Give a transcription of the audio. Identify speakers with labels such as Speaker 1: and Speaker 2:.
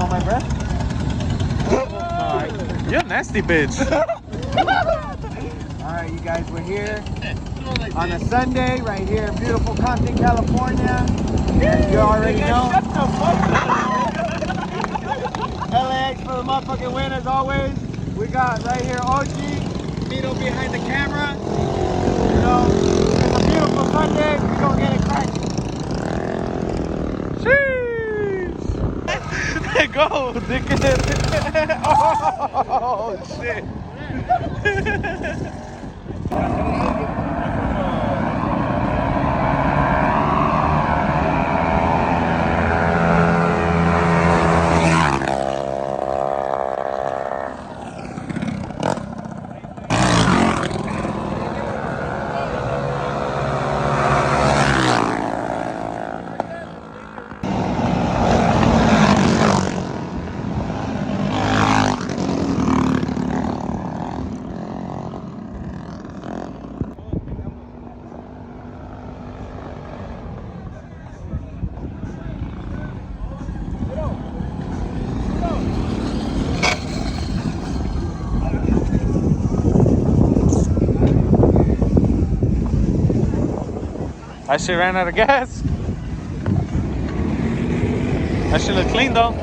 Speaker 1: smell my breath?
Speaker 2: You're a nasty bitch.
Speaker 1: Alright, you guys, we're here on a Sunday right here in beautiful Compton, California. As you already know. LAX for the motherfucking win as always. We got right here OG, Mito behind the camera. You know, it's a beautiful Sunday. We're gonna get it cracking.
Speaker 2: Sheesh. Go, dickhead. Oh, shit. I shit ran out of gas. That shit look clean though.